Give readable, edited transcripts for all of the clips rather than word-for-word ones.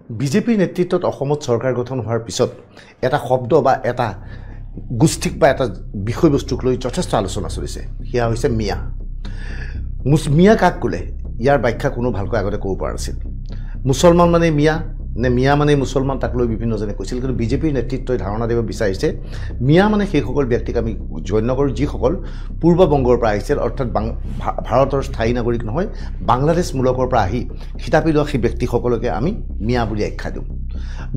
বিজেপিৰ নেতৃত্বত অসমত চৰকাৰ গঠন হোৱাৰ পিছত এটা শব্দ বা এটা গোষ্ঠীক বা এটা বিষয়বস্তুক লৈ যথেষ্ট আলোচনা চলিছে সেয়া হৈছে মিয়া মিয়া কাক ক'লে ইয়াৰ ব্যাখ্যা কোনো ভালকৈ আগতে ক'ব পৰা নাছিল মুছলমান মানে মিয়া নে মিয়া মানে মুছলমান তাক লৈ বিভিন্নজনে কৈছিল কিন্তু বিজেপিৰ নেতৃত্বই ধাৰণা দিব বিচাৰিছে মিয়া মানে সেইসকল ব্যক্তিক আমি জন্য কৰোঁ যিসকল পূৰ্ব বংগৰ পৰা আহিছিল অৰ্থাৎ ভাৰতৰ স্থায়ী নাগৰিক নহয় বাংলাদেশ মূলকৰ পৰা আহি খিতাপি লোৱা সেই ব্যক্তিসকলকে আমি মিয়া বুলি আখ্যা দিওঁ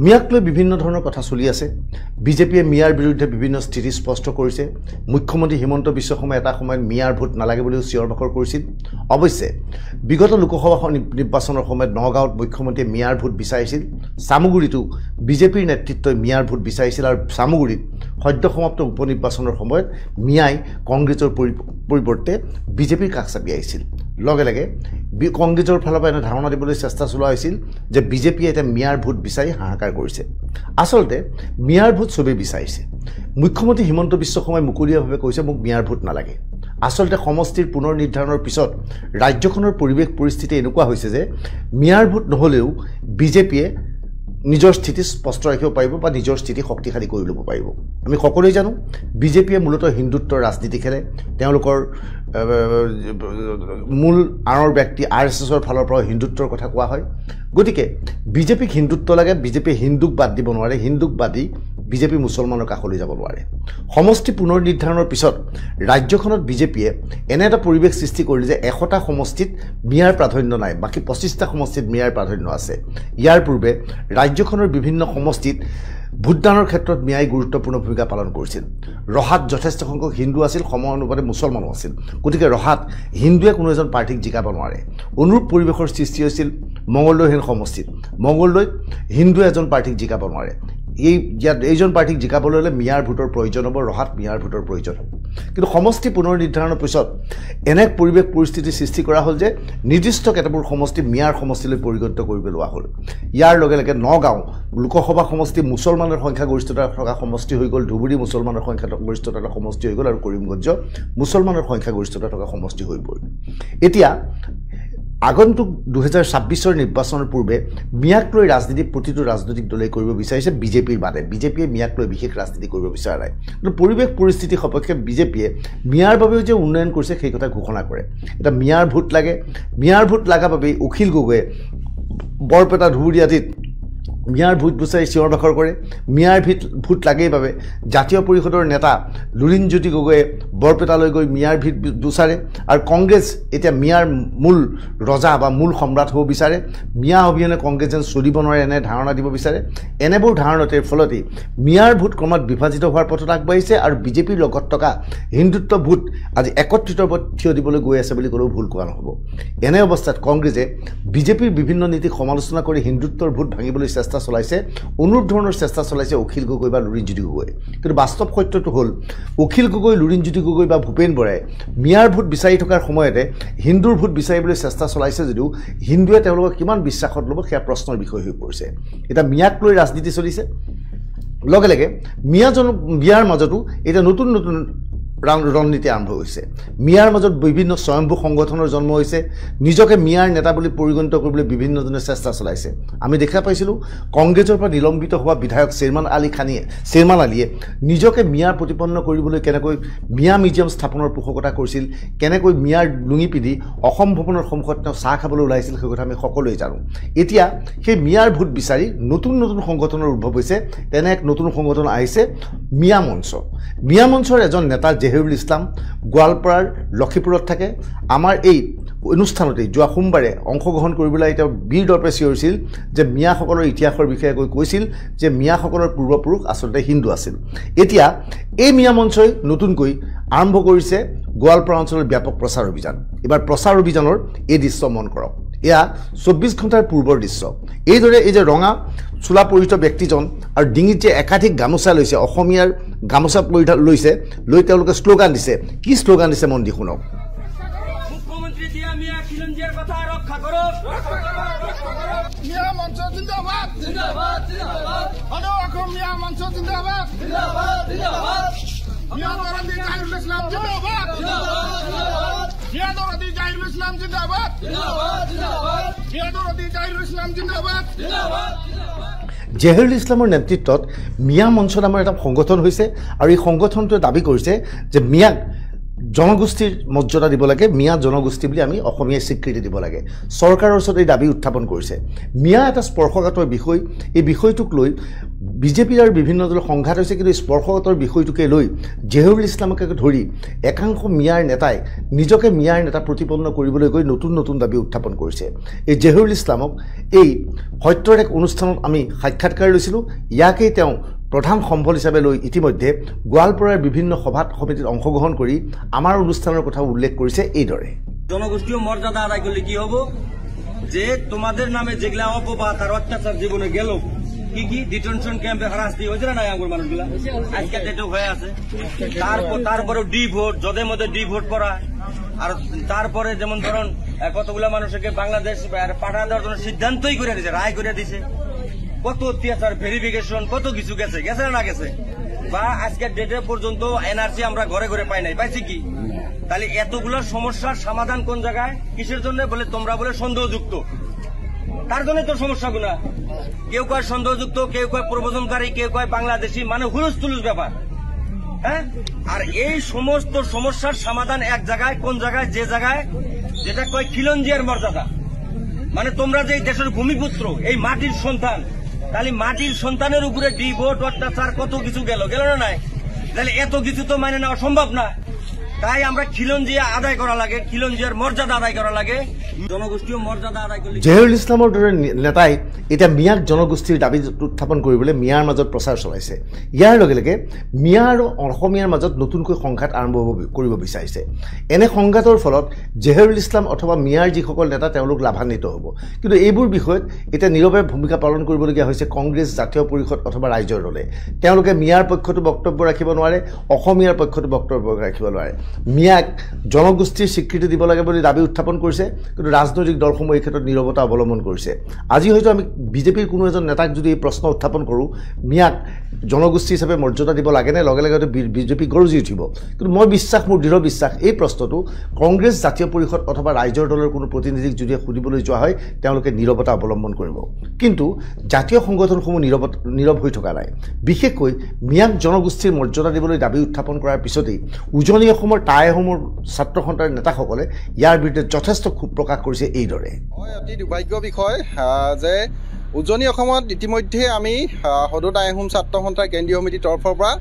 মিয়াক লৈ বিভিন্ন ধৰণৰ কথা চলি আছে বিজেপিয়ে মিয়াৰ বিৰুদ্ধে বিভিন্ন স্থিতি স্পষ্ট কৰিছে মুখ্যমন্ত্ৰী হিমন্ত বিশ্ব শৰ্মাই এটা সময়ত মিয়াৰ ভোট নালাগে বুলিও চিঞৰ বাখৰ কৰিছিল অৱশ্যে বিগত লোকসভা নিৰ্বাচনৰ সময়ত নগাঁৱত মুখ্যমন্ত্ৰীয়ে মিয়াৰ ভোট বিচাৰিছিল সামগুৰিতো বিজেপিৰ নেতৃত্বই মিয়াৰ ভোট বিচাৰিছিল আৰু সামগুৰিত সদ্য সমাপ্ত উপনিৰ্বাচনৰ সময়ত মিয়াই কংগ্ৰেছৰ পৰিৱৰ্তে বিজেপিৰ কাষ চাপি আহিছিল লগে লগে কংগ্ৰেছৰ ফালৰ পৰা এনে ধাৰণা দিবলৈ চেষ্টা চলোৱা হৈছিল যে বিজেপিয়ে এটা মিয়াৰ ভোট বিচাৰি হাহাকাৰ কৰিছে আচলতে মিয়াৰ ভোট চবেই বিচাৰিছে মুখ্যমন্ত্ৰী হিমন্ত বিশ্ব শৰ্মাই মুকলিয়াভাৱে কৈছে মোক মিয়াৰ ভোট নালাগে আসলতে সমষ্টিৰ পুনৰ নিৰ্ধাৰণৰ পিছত ৰাজ্যখনৰ পৰিৱেশ পৰিস্থিতি এনেকুৱা হৈছে যে মিয়াৰ ভোট নহলেও বিজেপিয়ে নিজৰ স্থিতি স্পষ্ট ৰাখিব পাৰিব বা নিজৰ স্থিতি শক্তিশালী কৰি ল'ব পাৰিব আমি সকলোৱে জানো বিজেপিয়ে মূলতঃ হিন্দুত্বৰ ৰাজনীতি খেলে তেওঁলোকৰ মূল আনৰ ব্যক্তি আৰএছএছৰ ফালৰ পৰা হিন্দুত্বৰ কথা কোৱা হয় গতিকে বিজেপিক হিন্দুত্ব লাগে বিজেপিয়ে হিন্দুক বাদ দিব নোৱাৰে হিন্দুক বাদি বিজেপি মুছলমানৰ কাষলৈ যাব নোৱাৰে সমষ্টি পুনৰ নিৰ্ধাৰণৰ পিছত ৰাজ্যখনত বিজেপিয়ে এনে এটা পৰিৱেশ সৃষ্টি কৰিলে যে 100টা সমষ্টিত মিয়াৰ প্ৰাধান্য নাই বাকি 25টা সমষ্টিত মিয়াৰ প্ৰাধান্য আছে ইয়াৰ পূৰ্বে ৰাজ্যখনৰ বিভিন্ন সমষ্টিত ভোটদানৰ ক্ষেত্ৰত মিয়াই গুৰুত্বপূৰ্ণ ভূমিকা পালন কৰিছিল ৰহাত যথেষ্ট সংখ্যক হিন্দু আছিল সম অনুপাতে মুছলমানো আছিল গতিকে ৰহাত হিন্দুৱে কোনো এজন প্ৰাৰ্থীক জিকাব নোৱাৰে অনুৰূপ পৰিৱেশৰ সৃষ্টি হৈছিল মংগলদৈৰ সমষ্টিত মংগলদৈত হিন্দুৱে এজন প্ৰাৰ্থীক জিকাব নোৱাৰে এইজন প্ৰাৰ্থীক জিকাবলৈ হ'লে মিয়াৰ ভোটৰ প্ৰয়োজন হ'ব ৰহাত মিয়াৰ ভোটৰ প্ৰয়োজন হ'ব কিন্তু সমষ্টি পুনৰ নিৰ্ধাৰণৰ পিছত এনে পৰিৱেশ পৰিস্থিতি সৃষ্টি কৰা হ'ল যে নিৰ্দিষ্ট কেইটাবোৰ সমষ্টি মিয়াৰ সমষ্টিলৈ পৰিগণিত কৰিব লোৱা হ'ল ইয়াৰ লগে লগে নগাঁও লোকসভা সমষ্টি মুছলমানৰ সংখ্যাগৰিষ্ঠতা থকা সমষ্টি হৈ গ'ল ধুবুৰী মুছলমানৰ সংখ্যাগৰিষ্ঠতা থকা সমষ্টি হৈ গ'ল আৰু কৰিমগঞ্জ মুছলমানৰ সংখ্যাগৰিষ্ঠতা থকা সমষ্টি হৈ পৰিল এতিয়া আগন্তুক 2026 নিৰ্বাচনৰ পূৰ্বে মিয়াক লৈ ৰাজনীতি প্ৰতিটো ৰাজনৈতিক দলে কৰিব বিচাৰিছে বিজেপিৰ বাদে বিজেপিয়ে মিয়াক লৈ বিশেষ ৰাজনীতি কৰিব বিচৰা নাই কিন্তু পৰিৱেশ পৰিস্থিতি সপক্ষে বিজেপিয়ে মিয়াৰ বাবে যে উন্নয়ন কৰিছে সেই কথা ঘোষণা কৰে এটা মিয়াৰ ভোট লাগা বাবে অখিল গগৈয়ে বৰপেটা ধুবুৰী আদিত মিয়াৰ ভোট বিচাৰি চিঞৰ বাখৰ কৰে মিয়াৰ ভোট লাগেই বাবে জাতীয় পৰিষদৰ নেতা লুৰিণজ্যোতি গগৈয়ে বৰপেটালৈ গৈ মিয়াৰ ভোট বিচাৰে আৰু কংগ্ৰেছ এতিয়া মিয়াৰ মূল ৰজা বা মূল সম্ৰাট হ'ব বিচাৰে মিয়া অভিযানে কংগ্ৰেছ যেন চলিব নোৱাৰে এনে ধাৰণা দিব বিচাৰে এনেবোৰ ধাৰণাৰ ফলতে মিয়াৰ ভোট ক্ৰমাৎ বিভাজিত হোৱাৰ পথত আগবাঢ়িছে আৰু বিজেপিৰ লগত থকা হিন্দুত্ব ভোট আজি একত্ৰিতভাৱে থিয় দিবলৈ গৈ আছে বুলি ক'লেও ভুল কোৱা নহ'ব এনে অৱস্থাত কংগ্ৰেছে বিজেপিৰ বিভিন্ন নীতিক সমালোচনা কৰি হিন্দুত্বৰ ভোট ভাঙিবলৈ চেষ্টা চলাইছে অনুৰূপ ধৰণৰ চেষ্টা চলাইছে অখিল গগৈ বা লুৰিণজ্যোতি গগৈ কিন্তু বাস্তৱ সত্যটো হ'ল অখিল গগৈ লুৰিণজ্যোতি গগৈ বা ভূপেন বৰাই মিয়াৰ ভোট বিচাৰি থকাৰ সময়তে হিন্দুৰ ভোট বিচাৰিবলৈ চেষ্টা চলাইছে যদিও হিন্দুৱে তেওঁলোকক কিমান বিশ্বাসত ল'ব সেয়া প্ৰশ্নৰ বিষয় হৈ পৰিছে এটা মিয়াক লৈ ৰাজনীতি চলিছে লগে লগে মিয়াৰ মাজতো এটা নতুন ৰণনীতি আৰম্ভ হৈছে মিয়াৰ মাজত বিভিন্ন স্বয়ম্ভূ সংগঠনৰ জন্ম হৈছে নিজকে মিয়াৰ নেতা বুলি পৰিগণিত কৰিবলৈ বিভিন্নজনে চেষ্টা চলাইছে আমি দেখা পাইছিলোঁ কংগ্ৰেছৰ পৰা নিলম্বিত হোৱা বিধায়ক শ্বেৰমান আলীয়ে নিজকে মিয়াৰ প্ৰতিপন্ন কৰিবলৈ কেনেকৈ মিয়া মিউজিয়াম স্থাপনৰ পোষকতা কৰিছিল কেনেকৈ মিয়াৰ লুঙি পিন্ধি অসম ভৱনৰ সন্মুখত তেওঁ চাহ খাবলৈ ওলাইছিল সেই কথা আমি সকলোৱে জানো এতিয়া সেই মিয়াৰ ভোট বিচাৰি নতুন সংগঠনৰ উদ্ভৱ হৈছে তেনে এক নতুন সংগঠন আহিছে মিয়া মঞ্চৰ এজন নেতা জহিৰুল ইছলাম গোৱালপাৰাৰ লক্ষীপুৰত থাকে আমাৰ এই অনুষ্ঠানতে যোৱা সোমবাৰে অংশগ্ৰহণ কৰিবলৈ তেওঁ বীৰ দৰ্পে চিঞৰিছিল যে মিয়াসকলৰ ইতিহাসৰ বিষয়ে কৈছিল যে মিয়াসকলৰ পূৰ্বপুৰুষ আচলতে হিন্দু আছিল এতিয়া এই মিয়া মঞ্চই নতুনকৈ আৰম্ভ কৰিছে গোৱালপাৰা অঞ্চলৰ ব্যাপক প্ৰচাৰ অভিযান এবাৰ প্ৰচাৰ অভিযানৰ এই দৃশ্য মন কৰক এয়া 24 ঘণ্টাৰ পূৰ্বৰ দৃশ্য এইদৰে এই যে ৰঙা চোলা পৰিহিত ব্যক্তিজন আৰু ডিঙিত যে একাধিক গামোচা লৈছে অসমীয়াৰ গামোচা লৈছে লৈ তেওঁলোকে শ্লোগান দিছে কি শ্লোগান দিছে মন দি শুনক মুখ্যমন্ত্রী দিয়া মিয়া খিলঞ্জিয়ার কথা রক্ষা করো মিয়া মঞ্চ জিন্দাবাদ জিন্দাবাদ জিন্দাবাদ হলো এখন মিয়া মঞ্চ জিন্দাবাদ জিন্দাবাদ জিন্দাবাদ মিয়া দরদি জাহিরুল ইসলাম জিন্দাবাদ জিন্দাবাদ মিয়া দরদি জাহিরুল ইসলাম জিন্দাবাদ জিন্দাবাদ জিন্দাবাদ মিয়া দরদি জাহিরুল ইসলাম জিন্দাবাদ জিন্দাবাদ জেহাৰুল ইছলামৰ নেতৃত্বত মিয়া মঞ্চ নামৰ এটা সংগঠন হৈছে আৰু এই সংগঠনটোৱে দাবী কৰিছে যে মিয়াক জনগোষ্ঠীৰ মৰ্যাদা দিব লাগে, মিয়া জনগোষ্ঠী বুলি আমি অসমীয়াই স্বীকৃতি দিব লাগে। চৰকাৰৰ ওচৰত এই দাবী উত্থাপন কৰিছে। মিয়া এটা স্পৰ্শকাতৰ বিষয়, এই বিষয়টোক লৈ বিজেপিৰ আৰু বিভিন্ন দলৰ সংঘাত হৈছে, কিন্তু এই স্পৰ্শকাতৰ বিষয়টোকে লৈ জেহাৰুল ইছলামকে ধৰি একাংশ মিয়াৰ নেতাই নিজকে মিয়াৰ নেতা প্ৰতিপন্ন কৰিবলৈ গৈ নতুন নতুন দাবী উত্থাপন কৰিছে। এই জেহাৰুল ইছলামক এই সত্যৰ এক অনুষ্ঠানত আমি সাক্ষাৎকাৰ লৈছিলোঁ। ইয়াকেই তেওঁ প্ৰধান সম্বল হিচাপে লৈ ইতিমধ্যে গোৱালপাৰাৰ বিভিন্ন সভাত সমিতিত অংশগ্ৰহণ কৰি আমাৰ অনুষ্ঠানৰ কথা উল্লেখ কৰিছে এইদৰে। জনগোষ্ঠীয় মর্যাদা আদায় করলে কি হবো যে তোমাদের নামে যেগুলা অপবাদ আর অত্যাচার জীবনে গেল, কি কি ডিটেনশন ক্যাম্পে হারাস্তি হয়েছে না আমার মানুষগুলা আজকে ডেটে হয়ে আছে। তারপরে ডি ভোট যদের মধ্যে ডি ভোট করা, আর তারপরে যেমন ধরুন কতগুলা মানুষকে বাংলাদেশ পাঠা দেওয়ার জন্য সিদ্ধান্তই করে দিছে, রায় করে দিছে। কত অত্যাচার ভেরিফিকেশন কত কিছু গেছে না গেছে, বা আজকের ডেটে পর্যন্ত এনআরসি আমরা ঘরে ঘরে পাই নাই, পাইছি কি? তাহলে এতগুলো সমস্যার সমাধান কোন জায়গায়, কিসের জন্য? বলে তোমরা বলে সন্দেহযুক্ত, তার জন্য তো সমস্যাগুলা। কেউ কয় সন্দেহযুক্ত, কেউ কয় প্রবচনকারী, কেউ কয় বাংলাদেশি, মানে হুলুস তুলুস ব্যাপার। হ্যাঁ, আর এই সমস্ত সমস্যার সমাধান এক জায়গায়, কোন জায়গায়? যে জায়গায় যেটা কয় খিলঞ্জিয়ার মর্যাদা, মানে তোমরা যে দেশের ভূমিপুত্র, এই মাটির সন্তান, তাহলে মাটির সন্তানের উপরে ডি ভোট অত্যাচার কত কিছু গেল না নাই? তাহলে এত কিছু তো মানে নেওয়া সম্ভব না। তাই আমরা খিলঞ্জিয়া আদায় করা লাগে, খিলঞ্জিয়ার মর্যাদা আদায় করা লাগে, জনগোষ্ঠীয় মর্যাদা আদায় করলে। জেহাৰুল ইছলামৰ দৰে নেতাই এতিয়া মিয়াক জনগোষ্ঠীৰ দাবী উত্থাপন কৰিবলৈ মিয়াৰ মাজত প্ৰচাৰ চলাইছে। ইয়াৰ লগে লগে মিয়া আৰু অসমীয়াৰ মাজত নতুনকৈ সংঘাত আৰম্ভ কৰিব বিচাৰিছে। এনে সংঘাতৰ ফলত জেহাৰুল ইছলাম অথবা মিয়াৰ যিসকল নেতা তেওঁলোক লাভান্বিত হ'ব, কিন্তু এইবোৰ বিষয়ত এতিয়া নীৰৱে ভূমিকা পালন কৰিবলগীয়া হৈছে কংগ্ৰেছ জাতীয় পৰিষদ অথবা ৰাইজৰ দলে। তেওঁলোকে মিয়াৰ পক্ষতো বক্তব্য ৰাখিব নোৱাৰে, অসমীয়াৰ পক্ষতো বক্তব্য ৰাখিব নোৱাৰে। মিয়াক জনগোষ্ঠীৰ স্বীকৃতি দিব লাগে বুলি দাবী উত্থাপন কৰিছে, কিন্তু ৰাজনৈতিক দলসমূহে এই ক্ষেত্ৰত নীৰৱতা অৱলম্বন কৰিছে। আজি হয়তো আমি বিজেপিৰ কোনো এজন নেতাক যদি এই প্ৰশ্ন উত্থাপন কৰোঁ, মিয়াক জনগোষ্ঠী হিচাপে মৰ্যাদা দিব লাগেনে, লগে লগে বিজেপি গৰজি উঠিব। কিন্তু মই বিশ্বাস, মোৰ দৃঢ় বিশ্বাস, এই প্ৰশ্নটো কংগ্ৰেছ জাতীয় পৰিষদ অথবা ৰাইজৰ দলৰ কোনো প্ৰতিনিধিক যদি সুধিবলৈ যোৱা হয়, তেওঁলোকে নীৰৱতা অৱলম্বন কৰিব। কিন্তু জাতীয় সংগঠনসমূহ নীৰৱ হৈ থকা নাই। বিশেষকৈ মিয়াক জনগোষ্ঠীৰ মৰ্যাদা দিবলৈ দাবী উত্থাপন কৰাৰ পিছতেই উজনি অসমৰ টাই আহোমৰ ছাত্ৰ সন্থাৰ নেতাসকলে ইয়াৰ বিৰুদ্ধে যথেষ্ট ক্ষোভ প্ৰকাশ কৰিছে এইদৰে। হয়, অতি দুৰ্ভাগ্য বিষয় যে উজনি অসমত ইতিমধ্যে আমি সদৌ টাই আহোম ছাত্ৰ সন্থাৰ কেন্দ্ৰীয় সমিতিৰ তৰফৰ পৰা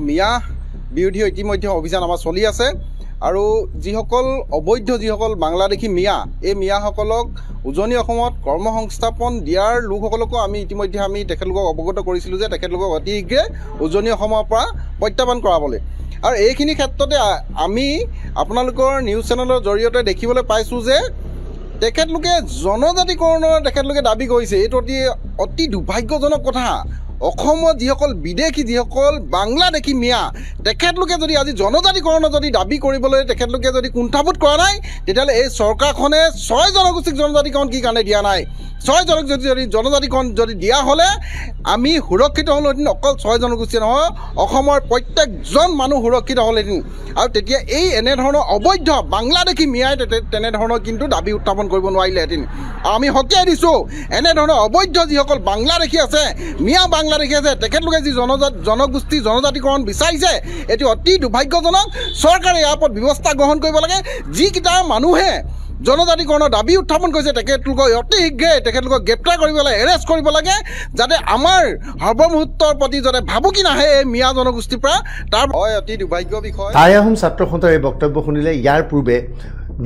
মিয়া বিৰোধী ইতিমধ্যে অভিযান আমাৰ চলি আছে। আৰু যিসকল অবৈধ যিসকল বাংলাদেশী মিয়া, এই মিয়াসকলক উজনি অসমত কৰ্মসংস্থাপন দিয়াৰ লোকসকলকো আমি ইতিমধ্যে তেখেতলোকক অৱগত কৰিছিলোঁ যে তেখেতলোকক অতি শীঘ্ৰে উজনি অসমৰ পৰা প্ৰত্যাহ্বান কৰাবলৈ। আৰু এইখিনি ক্ষেত্ৰতে আমি আপোনালোকৰ নিউজ চেনেলৰ জৰিয়তে দেখিবলৈ পাইছোঁ যে তেখেতলোকে জনজাতিকৰণৰ তেখেতলোকে দাবী কৰিছে। এইটো অতি দুৰ্ভাগ্যজনক কথা। অসমত যিসকল বিদেশী, যিসকল বাংলাদেশী মিয়া, তেখেতলোকে যদি আজি জনজাতিকৰণৰ যদি দাবী কৰিবলৈ তেখেতলোকে যদি কুণ্ঠাবোধ কৰা নাই, তেতিয়াহ'লে এই চৰকাৰখনে 6 জনগোষ্ঠীক জনজাতিকৰণ কি কাৰণে দিয়া নাই? 6 যদি জনজাতিকৰণ যদি দিয়া হ'লে আমি সুৰক্ষিত হ'লোহেঁতেন। অকল 6 জনগোষ্ঠী নহয়, অসমৰ প্ৰত্যেকজন মানুহ সুৰক্ষিত হ'লহেঁতেন। আৰু তেতিয়া এই এনেধৰণৰ অবৈধ বাংলাদেশী মিয়াই তেনেধৰণৰ কিন্তু দাবী উত্থাপন কৰিব নোৱাৰিলেহেঁতেন। আমি সকীয়াই দিছোঁ, এনেধৰণৰ অবৈধ যিসকল বাংলাদেশী আছে, মিয়া বাংলাদেশী আছে, তেখেতলোকে যি জনগোষ্ঠী জনজাতিকৰণ বিচাৰিছে, এইটো অতি দুৰ্ভাগ্যজনক। চৰকাৰে ইয়াৰ ওপৰত ব্যৱস্থা গ্ৰহণ কৰিব লাগে। যিকেইটা মানুহে জনজাতিকৰণৰ দাবী উত্থাপন কৰিছে তেখেতলোকক অতি শীঘ্ৰে তেখেতলোকক গ্ৰেপ্তাৰ কৰিব লাগে, এৰেষ্ট কৰিব লাগে, যাতে আমাৰ সৰ্বমুহূৰ্তৰ প্ৰতি যাতে ভাবুকি নাহে এই মিয়া জনগোষ্ঠীৰ পৰা। তাৰ হয় অতি দুৰ্ভাগ্য বিষয়। টাই আহোম ছাত্ৰ সন্থাৰ এই বক্তব্য শুনিলে ইয়াৰ পূৰ্বে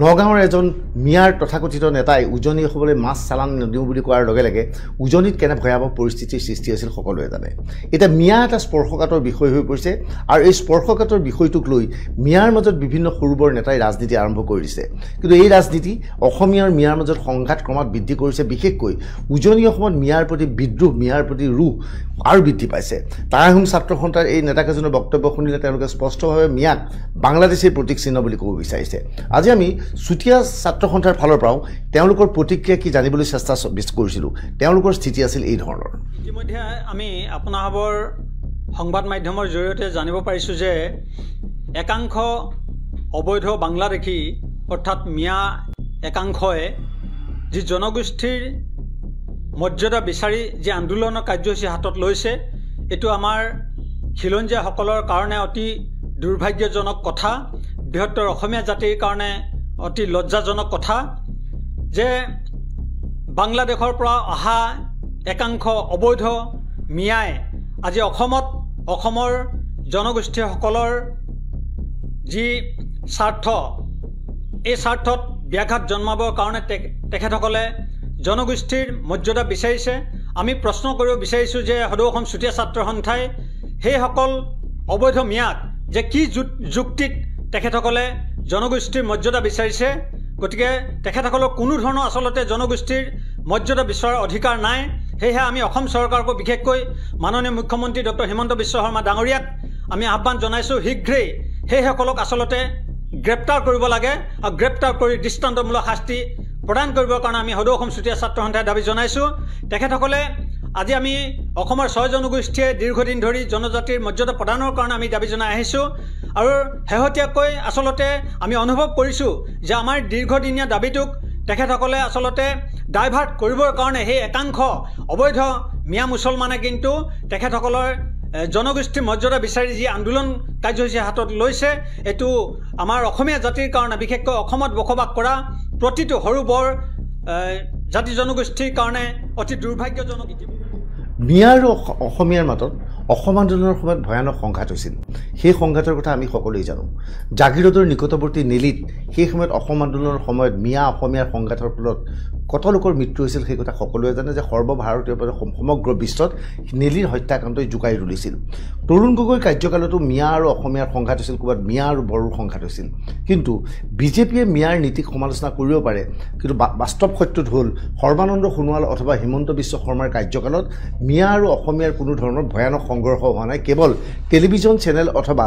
নগাঁৱৰ এজন মিয়াৰ তথাকথিত নেতাই উজনি অসমলৈ মাছ চালান নিদিওঁ বুলি কোৱাৰ লগে লগে উজনিত কেনে ভয়াৱহ পৰিস্থিতিৰ সৃষ্টি হৈছিল সকলোৱে জানে। এতিয়া মিয়া এটা স্পৰ্শকাতৰ বিষয় হৈ পৰিছে, আৰু এই স্পৰ্শকাতৰ বিষয়টোক লৈ মিয়াৰ মাজত বিভিন্ন সৰু বৰ নেতাই ৰাজনীতি আৰম্ভ কৰি দিছে। কিন্তু এই ৰাজনীতি অসমীয়া আৰু মিয়াৰ মাজত সংঘাত ক্ৰমাৎ বৃদ্ধি কৰিছে। বিশেষকৈ উজনি অসমত মিয়াৰ প্ৰতি বিদ্ৰোহ, মিয়াৰ প্ৰতি ৰোহ আৰু বৃদ্ধি পাইছে। টাই আহোম ছাত্ৰ সন্থাৰ এই নেতাকেইজনৰ বক্তব্য শুনিলে তেওঁলোকে স্পষ্টভাৱে মিয়াক বাংলাদেশীৰ প্ৰতীক চিহ্ন বুলি ক'ব বিচাৰিছে। আজি আমি চুতীয়া ছাত্ৰ সন্থাৰ ফালৰ পৰাও তেওঁলোকৰ প্ৰতিক্ৰিয়া কি জানিবলৈ চেষ্টা কৰিছিলোঁ। তেওঁলোকৰ স্থিতি আছিল এই ধৰণৰ। ইতিমধ্যে আমি আপোনাসৱৰ সংবাদ মাধ্যমৰ জৰিয়তে জানিব পাৰিছোঁ যে একাংশ অবৈধ বাংলাদেশী অৰ্থাৎ মিয়া একাংশই যি জনগোষ্ঠীৰ মৰ্যাদা বিচাৰি যি আন্দোলনৰ কাৰ্যসূচী হাতত লৈছে এইটো আমাৰ খিলঞ্জীয়াসকলৰ কাৰণে অতি দুৰ্ভাগ্যজনক কথা, বৃহত্তৰ অসমীয়া জাতিৰ কাৰণে অতি লজ্জাজনক কথা যে বাংলাদেশৰ পৰা অহা একাংশ অবৈধ মিয়াই আজি অসমৰ জনগোষ্ঠীসকলৰ যি স্বাৰ্থ এই স্বাৰ্থত ব্যাঘাত জন্মাবৰ কাৰণে তেখেতসকলে জনগোষ্ঠীৰ মৰ্যাদা বিচাৰিছে। আমি প্ৰশ্ন কৰিব বিচাৰিছোঁ যে সদৌ অসম চুতীয়া ছাত্ৰ সন্থাই সেইসকল অবৈধ মিয়াক যে কি যুক্তিত তেখেতসকলে জনগোষ্ঠীৰ মৰ্যাদা বিচাৰিছে। গতিকে তেখেতসকলৰ কোনো ধৰণৰ আচলতে জনগোষ্ঠীৰ মৰ্যাদা বিচৰাৰ অধিকাৰ নাই। সেয়েহে আমি অসম চৰকাৰকো বিশেষকৈ মাননীয় মুখ্যমন্ত্ৰী ডক্টৰ হিমন্ত বিশ্ব শৰ্মা ডাঙৰীয়াক আমি আহ্বান জনাইছোঁ শীঘ্ৰেই সেইসকলক আচলতে গ্ৰেপ্তাৰ কৰিব লাগে আৰু গ্ৰেপ্তাৰ কৰি দৃষ্টান্তমূলক শাস্তি প্ৰদান কৰিবৰ কাৰণে আমি সদৌ অসম চুতীয়া ছাত্ৰ সন্থাই দাবী জনাইছোঁ। তেখেতসকলে আজি আমি অসমৰ 6 জনগোষ্ঠীয়ে দীৰ্ঘদিন ধৰি জনজাতিৰ মৰ্যাদা প্ৰদানৰ কাৰণে আমি দাবী জনাই আহিছোঁ আৰু শেহতীয়াকৈ আচলতে আমি অনুভৱ কৰিছোঁ যে আমাৰ দীৰ্ঘদিনীয়া দাবীটোক তেখেতসকলে আচলতে ডাইভাৰ্ট কৰিবৰ কাৰণে সেই একাংশ অবৈধ মিয়া মুছলমানে কিন্তু তেখেতসকলৰ জনগোষ্ঠীৰ মৰ্যাদা বিচাৰি যি আন্দোলন কাৰ্যসূচী হাতত লৈছে এইটো আমাৰ অসমীয়া জাতিৰ কাৰণে বিশেষকৈ অসমত বসবাস কৰা প্ৰতিটো সৰু বৰ জাতি জনগোষ্ঠীৰ কাৰণে অতি দুৰ্ভাগ্যজনক। মিয়া আৰু অসমীয়াৰ মাজত অসম আন্দোলনৰ সময়ত ভয়ানক সংঘাত হৈছিল। সেই সংঘাতৰ কথা আমি সকলোৱে জানো। জাগিৰোডৰ নিকটৱৰ্তী নেলিত সেই সময়ত অসম আন্দোলনৰ সময়ত মিয়া অসমীয়াৰ সংঘাতৰ ফলত কত লোকৰ মৃত্যু হৈছিল সেই কথা সকলোৱে জানে যে সৰ্বভাৰতীয় সমগ্ৰ বিশ্বত নেলিৰ হত্যাকাণ্ডই জোকাৰি তুলিছিল। তৰুণ গগৈৰ কাৰ্যকালতো মিয়া আৰু অসমীয়াৰ সংঘাত হৈছিল, ক'ৰবাত মিয়া আৰু বড়োৰ সংঘাত হৈছিল। কিন্তু বিজেপিয়ে মিয়াৰ নীতিক সমালোচনা কৰিব পাৰে, কিন্তু বাস্তৱ সত্যত হ'ল সৰ্বানন্দ সোণোৱাল অথবা হিমন্ত বিশ্ব শৰ্মাৰ কাৰ্যকালত মিয়া আৰু অসমীয়াৰ কোনো ধৰণৰ ভয়ানক সংঘৰ্ষ হোৱা নাই। কেৱল টেলিভিজন চেনেল অথবা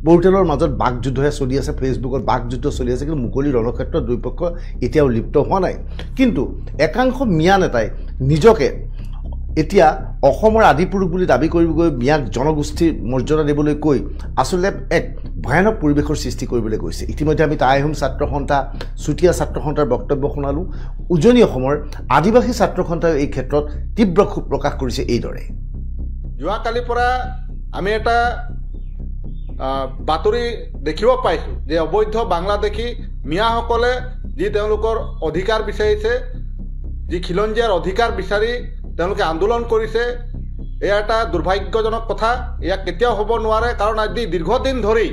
পৰ্টেলৰ মাজত বাকযুদ্ধহে চলি আছে, ফেচবুকত বাকযুদ্ধ চলি আছে, কিন্তু মুকলি ৰণক্ষেত্ৰত দুয়োপক্ষ এতিয়াও লিপ্ত হোৱা নাই। কিন্তু একাংশ মিয়া নেতাই নিজকে এতিয়া অসমৰ আদিপুৰুষ বুলি দাবী কৰিব গৈ মিয়াক জনগোষ্ঠীৰ মৰ্যাদা দিবলৈ কৈ আচলতে এক ভয়ানক পৰিৱেশৰ সৃষ্টি কৰিবলৈ গৈছে। ইতিমধ্যে আমি টাই আহোম ছাত্ৰ সন্থা, চুতীয়া ছাত্ৰ সন্থাৰ বক্তব্য শুনালোঁ। উজনি অসমৰ আদিবাসী ছাত্ৰ সন্থাই এই ক্ষেত্ৰত তীব্ৰ ক্ষোভ প্ৰকাশ কৰিছে এইদৰে। যোৱাকালিৰ পৰা আমি এটা বাতৰি দেখিব পাইছোঁ যে অবৈধ বাংলাদেশী মিয়াসকলে যি তেওঁলোকৰ অধিকাৰ বিচাৰিছে, যি খিলঞ্জীয়াৰ অধিকাৰ বিচাৰি তেওঁলোকে আন্দোলন কৰিছে, এয়া এটা দুৰ্ভাগ্যজনক কথা। ইয়াক কেতিয়াও হ'ব নোৱাৰে, কাৰণ আজি দীৰ্ঘদিন ধৰি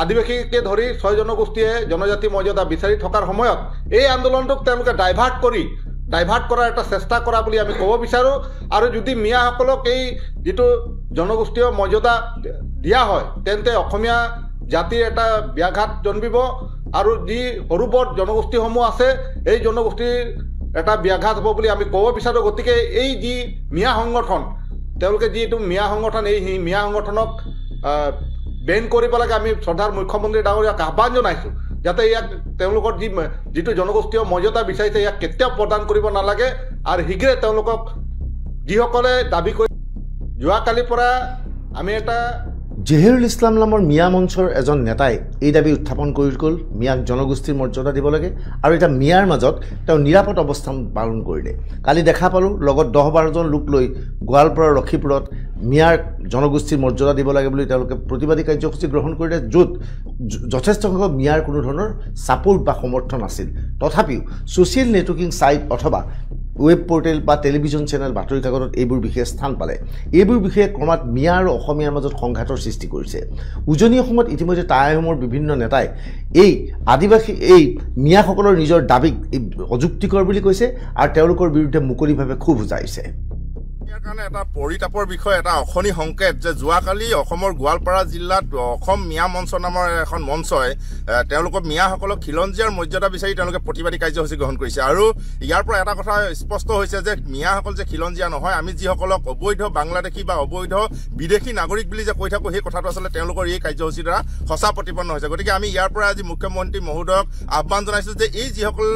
আদিবাসীকে ধৰি 6 জনগোষ্ঠীয়ে জনজাতি মৰ্যাদা বিচাৰি থকাৰ সময়ত এই আন্দোলনটোক তেওঁলোকে ডাইভাৰ্ট কৰাৰ এটা চেষ্টা কৰা বুলি আমি ক'ব বিচাৰোঁ। আৰু যদি মিয়াসকলক এই যিটো জনগোষ্ঠীয় মৰ্যাদা দিয়া হয় তেন্তে অসমীয়া জাতিৰ এটা ব্যাঘাত জন্মিব আৰু যি সৰু বৰ জনগোষ্ঠীসমূহ আছে এই জনগোষ্ঠীৰ এটা ব্যাঘাত হ'ব বুলি আমি ক'ব বিচাৰোঁ। গতিকে এই যি মিয়া সংগঠন, তেওঁলোকে যিটো মিয়া সংগঠন, এই মিয়া সংগঠনক বেন কৰিব লাগে। আমি শ্ৰদ্ধাৰ মুখ্যমন্ত্ৰী ডাঙৰীয়াক আহ্বান জনাইছোঁ যাতে ইয়াক তেওঁলোকৰ যিটো জনগোষ্ঠীয় মৰ্যাদা বিচাৰিছে ইয়াক কেতিয়াও প্ৰদান কৰিব নালাগে আৰু শীঘ্ৰে তেওঁলোকক যিসকলে দাবী কৰি যোৱাকালিৰ পৰা আমি এটা জহিৰুল ইছলাম নামৰ মিয়া মঞ্চৰ এজন নেতাই এই দাবী উত্থাপন কৰি গ'ল, মিয়াক জনগোষ্ঠীৰ মৰ্যাদা দিব লাগে। আৰু এটা মিয়াৰ মাজত তেওঁ নিৰাপদ অৱস্থান পালন কৰিলে। কালি দেখা পালোঁ লগত 10-12জন লোক লৈ গোৱালপাৰা লক্ষীপুৰত মিয়াৰ জনগোষ্ঠীৰ মৰ্যাদা দিব লাগে বুলি তেওঁলোকে প্ৰতিবাদী কাৰ্যসূচী গ্ৰহণ কৰিলে, য'ত যথেষ্ট সংখ্যক মিয়াৰ কোনো ধৰণৰ ছাপোৰ্ট বা সমৰ্থন আছিল। তথাপিও ছ'চিয়েল নেটৱৰ্কিং ছাইট অথবা ৱেব পৰ্টেল বা টেলিভিজন চেনেল, বাতৰি কাকতত এইবোৰ বিষয়ে স্থান পালে। এইবোৰ বিষয়ে ক্ৰমাৎ মিয়া আৰু অসমীয়াৰ মাজত সংঘাতৰ সৃষ্টি কৰিছে। উজনি অসমত ইতিমধ্যে টাই আহোমৰ বিভিন্ন নেতাই এই আদিবাসী এই মিয়াসকলৰ নিজৰ দাবীক অযুক্তিকৰ বুলি কৈছে আৰু তেওঁলোকৰ বিৰুদ্ধে মুকলিভাৱে ক্ষোভ উজাইছে। ইয়াৰ কাৰণে এটা পৰিতাপৰ বিষয়, এটা অশনি সংকেত যে যোৱাকালি অসমৰ গোৱালপাৰা জিলাত অসম মিয়া মঞ্চ নামৰ এখন মঞ্চই তেওঁলোকৰ মিয়াসকলক খিলঞ্জীয়াৰ মৰ্যাদা বিচাৰি তেওঁলোকে প্ৰতিবাদী কাৰ্যসূচী গ্ৰহণ কৰিছে। আৰু ইয়াৰ পৰা এটা কথা স্পষ্ট হৈছে যে মিয়াসকল যে খিলঞ্জীয়া নহয়, আমি যিসকলক অবৈধ বাংলাদেশী বা অবৈধ বিদেশী নাগৰিক বুলি যে কৈ থাকোঁ সেই কথাটো আচলতে তেওঁলোকৰ এই কাৰ্যসূচীৰ দ্বাৰা সঁচা প্ৰতিপন্ন হৈছে। গতিকে আমি ইয়াৰ পৰা আজি মুখ্যমন্ত্ৰী মহোদয়ক আহ্বান জনাইছোঁ যে এই যিসকল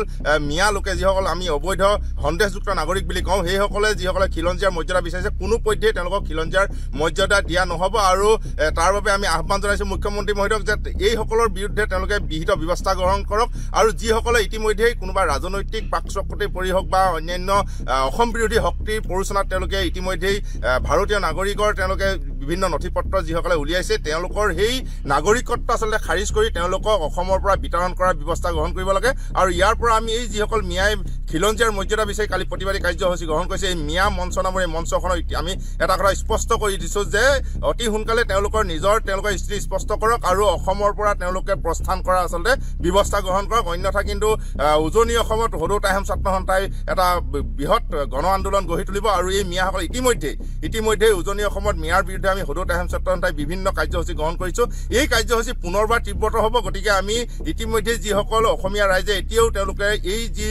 মিয়া লোকে, যিসকল আমি অবৈধ সন্দেহযুক্ত নাগৰিক বুলি কওঁ, সেইসকলে যিসকলে খিলঞ্জীয়াৰ মৰ্যাদা বিচাৰিছে কোনো পধ্যেই তেওঁলোকক খিলঞ্জীয়াৰ মৰ্যাদা দিয়া নহ'ব আৰু তাৰ বাবে আমি আহ্বান জনাইছোঁ মুখ্যমন্ত্ৰী মহোদয়ক যে এইসকলৰ বিৰুদ্ধে তেওঁলোকে বিহিত ব্যৱস্থা গ্ৰহণ কৰক আৰু যিসকলে ইতিমধ্যেই কোনোবা ৰাজনৈতিক পাকচক্ৰতে পৰি হওক বা অন্যান্য অসম বিৰোধী শক্তিৰ পৰিচালনাত তেওঁলোকে ইতিমধ্যেই ভাৰতীয় নাগৰিকৰ তেওঁলোকে বিভিন্ন নথিপত্ৰ যিসকলে উলিয়াইছে তেওঁলোকৰ সেই নাগৰিকত্ব আচলতে খাৰিজ কৰি তেওঁলোকক অসমৰ পৰা বিতৰণ কৰাৰ ব্যৱস্থা গ্ৰহণ কৰিব লাগে আৰু ইয়াৰ পৰা আমি এই যিসকল মিয়াই খিলঞ্জীয়াৰ মৰ্যাদা বিচাৰি কালি প্ৰতিবাদী কাৰ্যসূচী গ্ৰহণ কৰিছে এই মিয়া মঞ্চ নামৰ এই মঞ্চখনৰ আমি এটা কথা স্পষ্ট কৰি দিছোঁ যে অতি সোনকালে তেওঁলোকৰ তেওঁলোকৰ স্থিতি স্পষ্ট কৰক আৰু অসমৰ পৰা তেওঁলোকে প্ৰস্থান কৰা আচলতে ব্যৱস্থা গ্ৰহণ কৰক অন্যথা কিন্তু উজনি অসমত সদৌ টাইহোম ছাত্ৰ সন্থাই এটা বৃহৎ গণ আন্দোলন গঢ়ি তুলিব আৰু এই মিয়াসকল ইতিমধ্যে উজনি অসমত মিয়াৰ বিৰুদ্ধে আমি সদৌ টাইহোম ছাত্ৰ সন্থাই বিভিন্ন কাৰ্যসূচী গ্ৰহণ কৰিছোঁ এই কাৰ্যসূচী পুনৰবাৰ তীব্ৰতৰ হ'ব গতিকে আমি ইতিমধ্যে যিসকল অসমীয়া ৰাইজে এতিয়াও তেওঁলোকে এই যি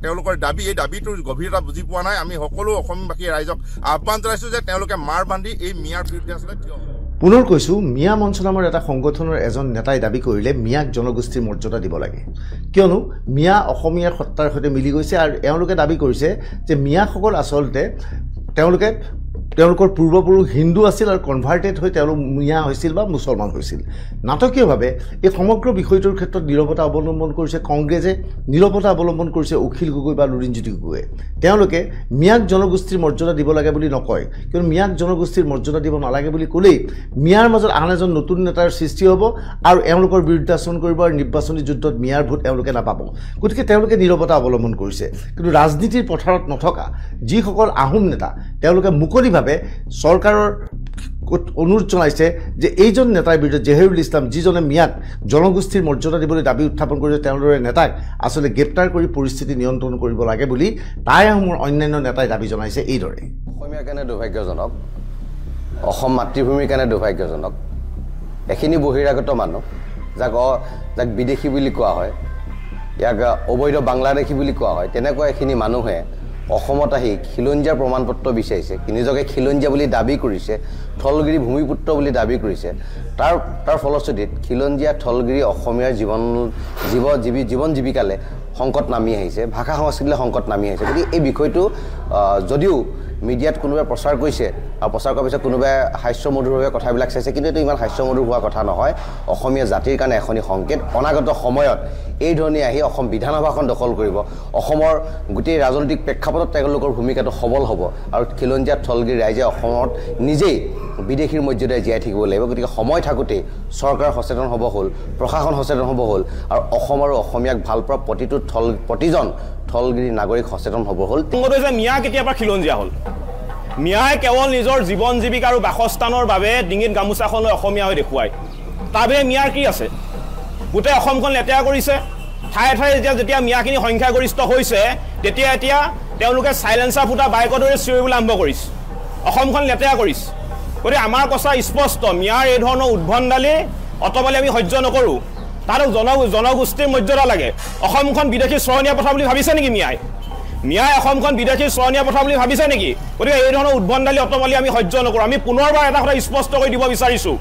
তেওঁলোকৰ দাবী এই দাবীটোৰ গভীৰতা বুজি পোৱা নাই আমি সকলো অসমবাসী ৰাইজক আহ্বান জনাইছোঁ যে তেওঁলোকে মাৰ বান্ধি এই মিয়াৰ বিৰুদ্ধে আচলতে থিয় হ'ব পুনৰ কৈছোঁ মিয়া মঞ্চ নামৰ এটা সংগঠনৰ এজন নেতাই দাবী কৰিলে মিয়াক জনগোষ্ঠীৰ মৰ্যাদা দিব লাগে কিয়নো মিয়া অসমীয়াৰ সত্তাৰ সৈতে মিলি গৈছে আৰু এওঁলোকে দাবী কৰিছে যে মিয়াসকল আচলতে তেওঁলোকৰ পূৰ্বপুৰুষ হিন্দু আছিল আৰু কনভাৰ্টেড হৈ তেওঁলোক মিয়া হৈছিল বা মুছলমান হৈছিল নাটকীয়ভাৱে এই সমগ্ৰ বিষয়টোৰ ক্ষেত্ৰত নীৰৱতা অৱলম্বন কৰিছে কংগ্ৰেছে নীৰৱতা অৱলম্বন কৰিছে অখিল গগৈ বা লুৰিণজ্যোতি গগৈয়ে তেওঁলোকে মিয়াক জনগোষ্ঠীৰ মৰ্যাদা দিব লাগে বুলি নকয় কিয়নো মিয়াক জনগোষ্ঠীৰ মৰ্যাদা দিব নালাগে বুলি ক'লেই মিয়াৰ মাজত আন এজন নতুন নেতাৰ সৃষ্টি হ'ব আৰু এওঁলোকৰ বিৰুদ্ধে আচৰণ কৰিব আৰু নিৰ্বাচনী যুদ্ধত মিয়াৰ ভোট এওঁলোকে নাপাব গতিকে তেওঁলোকে নীৰৱতা অৱলম্বন কৰিছে কিন্তু ৰাজনীতিৰ পথাৰত নথকা যিসকল আহোম নেতা তেওঁলোকে মুকলিভাৱে চৰকাৰৰ অনুৰোধ জনাইছে যে এইজন নেতাৰ বিৰুদ্ধে জেহেৰুল ইছলাম যিজনে মিয়াক জনগোষ্ঠীৰ মৰ্যাদা দিবলৈ দাবী উত্থাপন কৰিছে তেওঁলোকৰ নেতাক আচলতে গ্ৰেপ্তাৰ কৰি পৰিস্থিতি নিয়ন্ত্ৰণ কৰিব লাগে বুলি টাই আহোমৰ অন্যান্য নেতাই দাবী জনাইছে এইদৰে অসমীয়াৰ কাৰণে দুৰ্ভাগ্যজনক অসম মাতৃভূমিৰ কাৰণে দুৰ্ভাগ্যজনক এখিনি বহিৰাগত মানুহ যাক বিদেশী বুলি কোৱা হয় ইয়াক অবৈধ বাংলাদেশী বুলি কোৱা হয় তেনেকুৱা এখিনি মানুহে অসমত আহি খিলঞ্জীয়াৰ প্ৰমাণপত্ৰ বিচাৰিছে নিজকে খিলঞ্জীয়া বুলি দাবী কৰিছে থলগিৰি ভূমিপুত্ৰ বুলি দাবী কৰিছে তাৰ ফলশ্ৰুতিত খিলঞ্জীয়া থলগিৰি অসমীয়াৰ জীৱন জীৱিকালে সংকট নামি আহিছে ভাষা সংস্কৃতিলৈ সংকট নামি আহিছে গতিকে এই বিষয়টো যদিও মিডিয়াত কোনোবাই প্ৰচাৰ কৰিছে আৰু প্ৰচাৰ কৰাৰ পিছত কোনোবাই হাস্যমধুৰভাৱে কথাবিলাক চাইছে কিন্তু এইটো ইমান হাস্যমধুৰ হোৱা কথা নহয় অসমীয়া জাতিৰ কাৰণে এখনি সংকেত অনাগত সময়ত এই ধৰণে আহি অসম বিধানসভাখন দখল কৰিব অসমৰ গোটেই ৰাজনৈতিক প্ৰেক্ষাপটত তেওঁলোকৰ ভূমিকাটো সবল হ'ব আৰু খিলঞ্জীয়া থলগিৰি ৰাইজে অসমত নিজেই বিদেশীৰ মৰ্যাদাৰে জীয়াই থাকিব লাগিব গতিকে সময় থাকোঁতেই চৰকাৰ সচেতন হ'ব হ'ল প্ৰশাসন সচেতন হ'ব হ'ল আৰু অসম আৰু অসমীয়াক ভাল পোৱা প্ৰতিজন থলগিৰি নাগৰিক সচেতন হ'ব হ'ল মিয়া কেতিয়াবা খিলঞ্জীয়া হ'ল মিয়াই কেৱল নিজৰ জীৱন জীৱিকা আৰু বাসস্থানৰ বাবে ডিঙিত গামোচাখন লৈ অসমীয়া হৈ দেখুৱায় তাৰ বাবে মিয়াৰ কি আছে গোটেই অসমখন লেতেৰা কৰিছে ঠায়ে ঠায়ে যেতিয়া মিয়াখিনি সংখ্যাগৰিষ্ঠ হৈছে তেতিয়া এতিয়া তেওঁলোকে চাইলেঞ্চাৰ ফুটা বাইকৰ দৰে চিঞৰিবলৈ আৰম্ভ কৰিছে অসমখন লেতেৰা কৰিছে গতিকে আমাৰ কথা স্পষ্ট মিয়াৰ এই ধৰণৰ উদ্ভণ্ডালি অতপালি আমি সহ্য নকৰোঁ তাৰো জনগোষ্ঠীৰ মৰ্যাদা লাগে অসমখন বিদেশী চৰণীয়া পথা বুলি ভাবিছে নেকি মিয়াই অসমখন বিদেশী চৰণীয়া পথা বুলি ভাবিছে নেকি গতিকে এই ধৰণৰ উদ্ভণ্ডালি অতপালি আমি সহ্য নকৰোঁ আমি পুনৰবাৰ এটা কথা স্পষ্ট কৰি দিব বিচাৰিছোঁ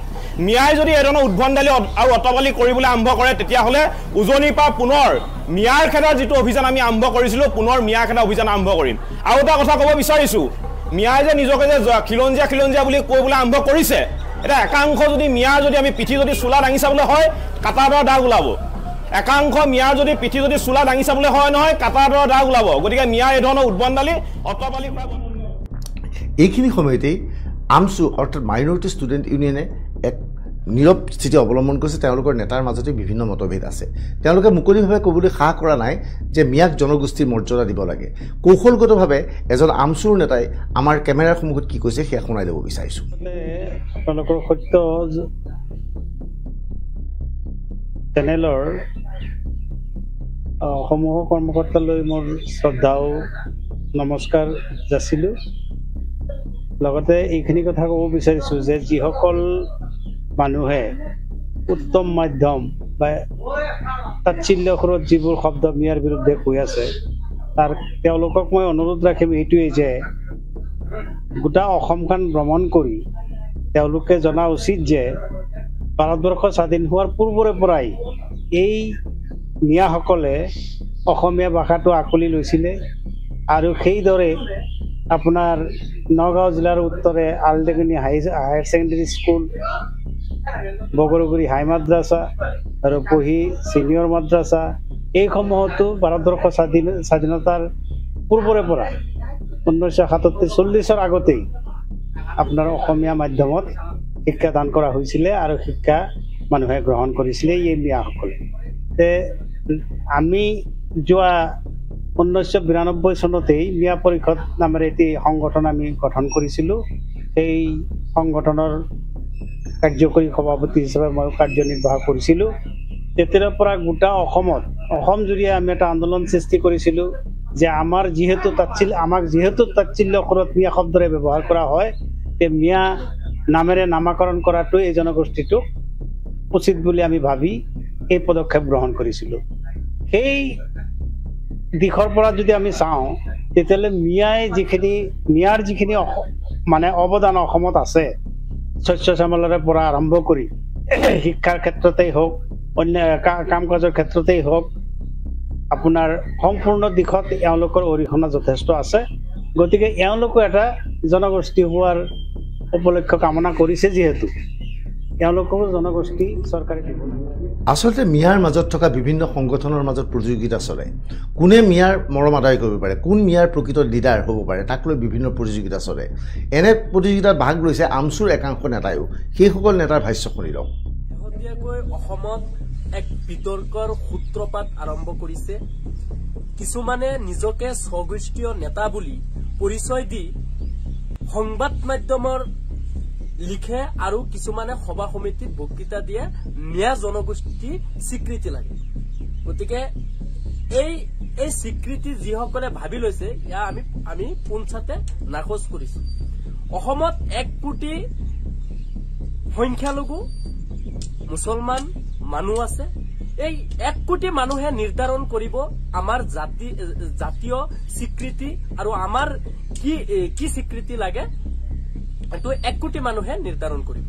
মিয়াই যদি এই ধৰণৰ উদ্ভণ্ডালি আৰু অতপালি কৰিবলৈ আৰম্ভ কৰে তেতিয়াহ'লে উজনিৰ পৰা পুনৰ মিয়াৰ খেদাৰ যিটো অভিযান আমি আৰম্ভ কৰিছিলোঁ পুনৰ মিয়াৰ খেদা অভিযান আৰম্ভ কৰিম আৰু এটা কথা ক'ব বিচাৰিছোঁ মিয়াই যে নিজকে যে খিলঞ্জীয়া বুলি ক'বলৈ আৰম্ভ কৰিছে এটা একাংশ যদি মিয়াৰ যদি আমি পিঠি যদি চোলা দাঙি চাবলৈ হয় কাটাৰৰ দাগ ওলাব একাংশ মিয়াৰ যদি পিঠি যদি চোলা দাঙি চাবলৈ হয় নহয় কাটাৰৰ দাগ ওলাব গতিকে মিয়াৰ এই ধৰণৰ উদ্ভণ্ডালি অতপালি এইখিনি সময়তেই আমছু অৰ্থাৎ মাইনৰিটি ষ্টুডেণ্ট ইউনিয়নে এক নীৰৱ স্থিতি অৱলম্বন কৰিছে তেওঁলোকৰ নেতাৰ মাজতে বিভিন্ন মতভেদ আছে তেওঁলোকে মুকলিভাৱে ক'বলৈ সাহ কৰা নাই যে মিয়াক জনগোষ্ঠীৰ মৰ্যাদা দিব লাগে কৌশলগতভাৱে এজন আমছুৰ নেতাই আমাৰ কেমেৰাৰ সন্মুখত কি কৈছে সেয়া শুনাই দিব বিচাৰিছোঁ আপোনালোকৰ সত্য চেনেলৰ সমূহ কৰ্মকৰ্তালৈ মোৰ শ্ৰদ্ধাও নমস্কাৰ যাচিলোঁ লগতে এইখিনি কথা ক'ব বিচাৰিছোঁ যে যিসকল মানুহে উত্তম মাধ্যম বা তাচ্ছিল্য সুৰত যিবোৰ শব্দ মিয়াৰ বিৰুদ্ধে কৈ আছে তেওঁলোকক মই অনুৰোধ ৰাখিম এইটোৱেই যে গোটা অসমখন ভ্ৰমণ কৰি তেওঁলোকে জনা উচিত যে ভাৰতবৰ্ষ স্বাধীন হোৱাৰ পূৰ্বৰে পৰাই এই মিয়াসকলে অসমীয়া ভাষাটো আঁকোৱালি লৈছিলে আৰু সেইদৰে আপোনাৰ নগাঁও জিলাৰ উত্তৰে আলডেগনি হায়াৰ ছেকেণ্ডেৰী স্কুল, বগৰগুৰি হাই মাদ্ৰাছা আৰু পঢ়ি ছিনিয়ৰ মাদ্ৰাছা, এইসমূহতো ভাৰতবৰ্ষ স্বাধীনতাৰ পূৰ্বৰে পৰা 1947-40 আগতেই আপোনাৰ অসমীয়া মাধ্যমত শিক্ষাদান কৰা হৈছিলে আৰু শিক্ষা মানুহে গ্ৰহণ কৰিছিলে এই মিয়াসকলে। আমি যোৱা 1992 চনতেই মিয়া পৰিষদ নামেৰে এটি সংগঠন আমি গঠন কৰিছিলোঁ। সেই সংগঠনৰ কাৰ্যকৰী সভাপতি হিচাপে মই কাৰ্যনিৰ্বাহ কৰিছিলোঁ। তেতিয়াৰ পৰা গোটা অসম জুৰিয়ে আমি এটা আন্দোলন সৃষ্টি কৰিছিলোঁ যে আমাক যিহেতু তাচ্ছিল্য অসমত মিয়া শব্দৰে ব্যৱহাৰ কৰা হয়, তে মিয়া নামেৰে নামাকৰণ কৰাটো এই জনগোষ্ঠীটোক উচিত বুলি আমি ভাবি এই পদক্ষেপ গ্ৰহণ কৰিছিলোঁ। সেই দিশৰ পৰা যদি আমি চাওঁ, তেতিয়াহ'লে মিয়াৰ যিখিনি মানে অৱদান অসমত আছে, শস্য শ্যামলৰে পৰা আৰম্ভ কৰি শিক্ষাৰ ক্ষেত্ৰতেই হওক, অন্য কাম কাজৰ ক্ষেত্ৰতেই হওক, আপোনাৰ সম্পূৰ্ণ দিশত এওঁলোকৰ অৰিহণা যথেষ্ট আছে। গতিকে এওঁলোকো এটা জনগোষ্ঠী হোৱাৰ উপলক্ষ কামনা কৰিছে, যিহেতু এওঁলোককো জনগোষ্ঠী চৰকাৰে দিব লাগে। আচলতে মিয়াৰ মাজত থকা বিভিন্ন সংগঠনৰ মাজত প্ৰতিযোগিতা চলে। কোনে মিয়াৰ মৰম আদায় কৰিব পাৰে, কোন মিয়াৰ প্ৰকৃত লিডাৰ হ'ব পাৰে, তাক লৈ বিভিন্ন প্ৰতিযোগিতা চলে। এনে প্ৰতিযোগিতাত ভাগ লৈছে আমচুৰ একাংশ নেতায়ো। সেইসকল নেতাৰ ভাষ্য শুনি লওক। শেহতীয়াকৈ অসমত এক বিতৰ্কৰ সূত্ৰপাত আৰম্ভ কৰিছে। কিছুমানে নিজকে স্বগোষ্ঠীয় নেতা বুলি পৰিচয় দি সংবাদ মাধ্যমৰ লিখে আৰু কিছুমানে সভা সমিতিত বক্তৃতা দিয়ে মিয়া জনগোষ্ঠী স্বীকৃতি লাগে। গতিকে এই স্বীকৃতি যিসকলে ভাবি লৈছে, ইয়া আমি পোনছাতে নাকচ কৰিছো। অসমত 1 কোটি সংখ্যালঘু মুছলমান মানুহ আছে। এই 1 কোটি মানুহে নিৰ্ধাৰণ কৰিব আমাৰ জাতীয় স্বীকৃতি আৰু আমাৰ কি স্বীকৃতি লাগে, এইটো 1 কোটি মানুহে নিৰ্ধাৰণ কৰিব।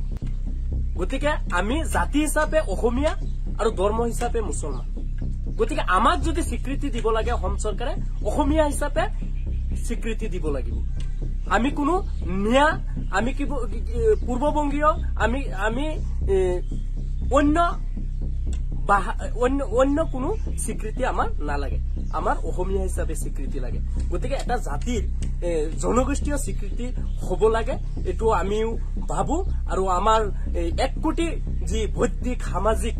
গতিকে আমি জাতি হিচাপে অসমীয়া আৰু ধৰ্ম হিচাপে মুছলমান। গতিকে আমাক যদি স্বীকৃতি দিব লাগে অসম চৰকাৰে, অসমীয়া হিচাপে স্বীকৃতি দিব লাগিব। আমি কোনো মিয়া, আমি পূৰ্ববংগীয়, আমি অন্য কোনো স্বীকৃতি আমাৰ নালাগে। আমাৰ অসমীয়া হিচাপে স্বীকৃতি লাগে। গতিকে এটা জাতিৰ জনগোষ্ঠীয় স্বীকৃতি হ'ব লাগে, এইটো আমিও ভাবো। আৰু আমাৰ 1 কোটি যি বৈদিক সামাজিক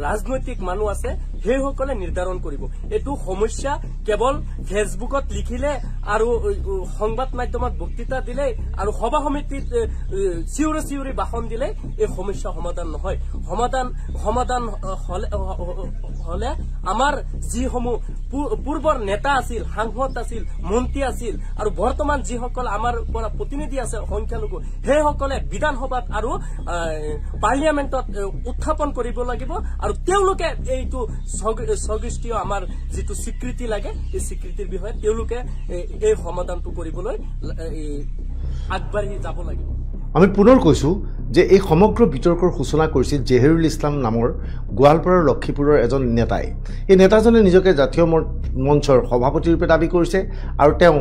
ৰাজনৈতিক মানুহ আছে, সেইসকলে নিৰ্ধাৰণ কৰিব। এইটো সমস্যা কেৱল ফেচবুকত লিখিলে আৰু সংবাদ মাধ্যমত বক্তৃতা দিলে আৰু সভা সমিতিত চিঞৰি ভাষণ দিলে এই সমস্যা সমাধান নহয়। সমাধান হলে আমাৰ যিসমূহ পূৰ্বৰ নেতা আছিল, সাংসদ আছিল, মন্ত্ৰী আছিল আৰু বৰ্তমান যিসকল আমাৰ পৰা প্ৰতিনিধি আছে সংখ্যালঘু, সেইসকলে বিধানসভাত আৰু পাৰ্লিয়ামেণ্টত উত্থাপন কৰিব লাগিব আৰু তেওঁলোকে এইটো স্বগোষ্ঠীয় আমাৰ যিটো স্বীকৃতি লাগে, এই স্বীকৃতিৰ বিষয়ে তেওঁলোকে এই সমাধানটো কৰিবলৈ আগবাঢ়ি যাব লাগিব। আমি পুনৰ কৈছোঁ যে এই সমগ্ৰ বিতৰ্কৰ সূচনা কৰিছিল জেহেৰুল ইছলাম নামৰ গোৱালপাৰাৰ লক্ষীপুৰৰ এজন নেতাই। এই নেতাজনে নিজকে জাতীয় মঞ্চৰ সভাপতিৰূপে দাবী কৰিছে আৰু তেওঁ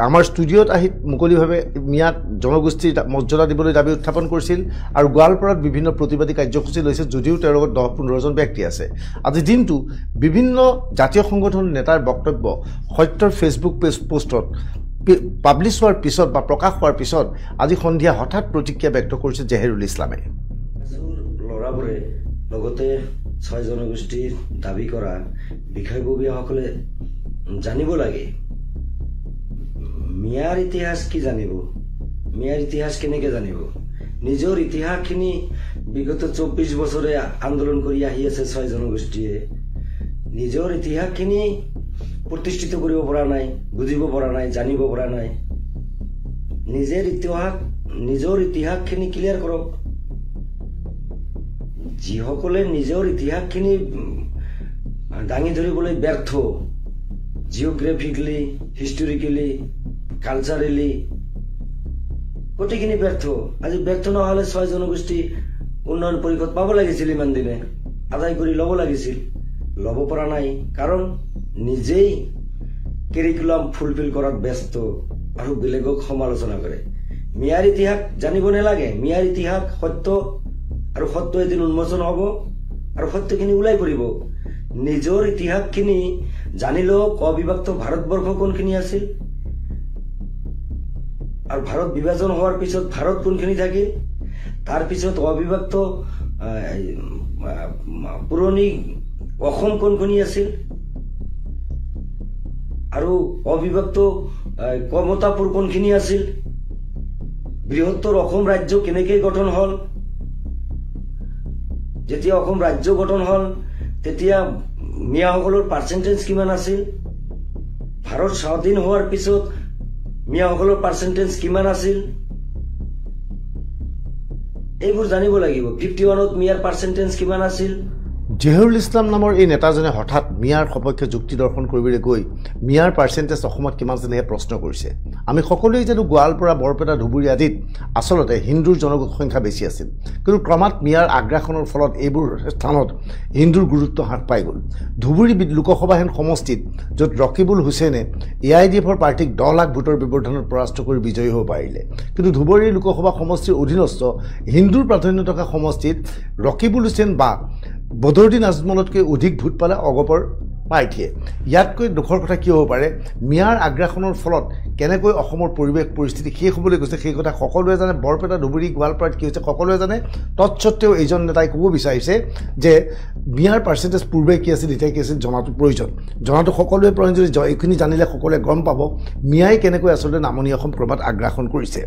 আমাৰ ষ্টুডিঅ'ত আহি মুকলিভাৱে মিয়াক জনগোষ্ঠীৰ মৰ্যাদা দিবলৈ দাবী উত্থাপন কৰিছিল আৰু গোৱালপাৰাত বিভিন্ন প্ৰতিবাদী কাৰ্যসূচী লৈছে, যদিও তেওঁৰ লগত 10-15জন ব্যক্তি আছে। আজি দিনটো বিভিন্ন জাতীয় সংগঠনৰ নেতাৰ বক্তব্য সত্যৰ ফেচবুক পোষ্টত পাব্লিছ হোৱাৰ পিছত বা প্ৰকাশ হোৱাৰ পিছত আজি সন্ধিয়া হঠাৎ প্ৰতিক্ৰিয়া ব্যক্ত কৰিছে জেহেৰুল ইছলামে। ল'ৰাবোৰে লগতে 6 জনগোষ্ঠীৰ দাবী কৰা বিষয়ববীয়াসকলে জানিব লাগে মিয়াৰ ইতিহাস কি জানিব, মিয়াৰ ইতিহাস কেনেকৈ জানিব। নিজৰ ইতিহাসখিনি বিগত 24 বছৰে আন্দোলন কৰি আহি আছে 6 জনগোষ্ঠীয়ে। নিজৰ ইতিহাসখিনি প্ৰতিষ্ঠিত কৰিব পৰা নাই, বুজিব পৰা নাই, জানিব পৰা নাই। নিজৰ ইতিহাসখিনি ক্লিয়াৰ কৰক। যিসকলে নিজৰ ইতিহাসখিনি দাঙি ধৰিবলৈ ব্যৰ্থ, জিঅ'গ্ৰাফিকেলি, হিষ্টৰিকেলি, কালচাৰেলি গোটেইখিনি ব্যৰ্থ। আজি ব্যৰ্থ নহ'লে 6 জনগোষ্ঠী উন্নয়ন পৰিষদ পাব লাগিছিল, ইমান দিনে আদায় কৰি ল'ব লাগিছিল, ল'ব পৰা নাই। কাৰণ নিজেই কেৰিকুলাম ফুলফিল কৰাত ব্যস্ত, আৰু বেলেগক সমালোচনা কৰে মিয়াৰ ইতিহাস জানিব নালাগে মিয়াৰ ইতিহাস সত্য আৰু সত্য এদিন উন্মোচন হ'ব আৰু সত্যখিনি ওলাই পৰিব নিজৰ ইতিহাসখিনি জানিলেও অবিভক্ত ভাৰতবৰ্ষ কোনখিনি আছিল আৰু ভাৰত বিভাজন হোৱাৰ পিছত ভাৰত কোনখিনি থাকিল তাৰ পিছত অবিভক্ত পুৰণি অসম কোনখিনি আছিল আৰু অবিভক্ত কমতাপুৰ কোনখিনি আছিল বৃহত্তৰ অসম ৰাজ্য কেনেকৈ গঠন হল যেতিয়া অসম ৰাজ্য গঠন হল তেতিয়া মিয়াসকলৰ পাৰ্চেন্টেজ কিমান আছিল ভাৰত স্বাধীন হোৱাৰ পিছত মিয়াসকলৰ পাৰ্চেন্টেজ কিমান আছিল এইবোৰ জানিব লাগিব 51ত মিয়াৰ পাৰ্চেন্টেজ কিমান আছিল জহিৰুল ইছলাম নামৰ এই নেতাজনে হঠাৎ মিয়াৰ সপক্ষে যুক্তি দৰ্শন কৰিবলৈ গৈ মিয়াৰ পাৰ্চেন্টেজ অসমত কিমান আছে প্ৰশ্ন কৰিছে আমি সকলোৱে জানো গোৱালপাৰা বৰপেটা ধুবুৰী আদিত আচলতে হিন্দুৰ জনসংখ্যা বেছি আছিল কিন্তু ক্ৰমাৎ মিয়াৰ আগ্ৰাসনৰ ফলত এইবোৰ স্থানত হিন্দুৰ গুৰুত্ব হ্ৰাস পাই গ'ল ধুবুৰী লোকসভাহেন সমষ্টিত য'ত ৰকিবুল হুছেইনে AIDFৰ পাৰ্টিক 10 লাখ ভোটৰ ব্যৱধানত পৰাস্ত কৰি বিজয়ী হ'ব পাৰিলে কিন্তু ধুবুৰী লোকসভা সমষ্টিৰ অধীনস্থ হিন্দুৰ প্ৰাধান্য থকা সমষ্টিত ৰকিবুল হুছেইন বা বদৰুদ্দিন আজমলতকৈ অধিক ভোট পালে অগপৰ প্ৰাৰ্থীয়ে ইয়াতকৈ দুখৰ কথা কি হ'ব পাৰে মিয়াৰ আগ্ৰাসনৰ ফলত কেনেকৈ অসমৰ পৰিৱেশ পৰিস্থিতি শেষ হ'বলৈ গৈছে সেই কথা সকলোৱে জানে বৰপেটা ধুবুৰী গোৱালপাৰাত কি হৈছে সকলোৱে জানে তৎসত্ত্বেও এইজন নেতাই ক'ব বিচাৰিছে যে মিয়াৰ পাৰ্চেন্টেজ পূৰ্বে কি আছিল এতিয়া কি আছিল জনাটো প্ৰয়োজন জনাটো সকলোৱে প্ৰয়োজন যদি এইখিনি জানিলে সকলোৱে গম পাব মিয়াই কেনেকৈ আচলতে নামনি অসম ক্ৰমাৎ আগ্ৰাসন কৰিছে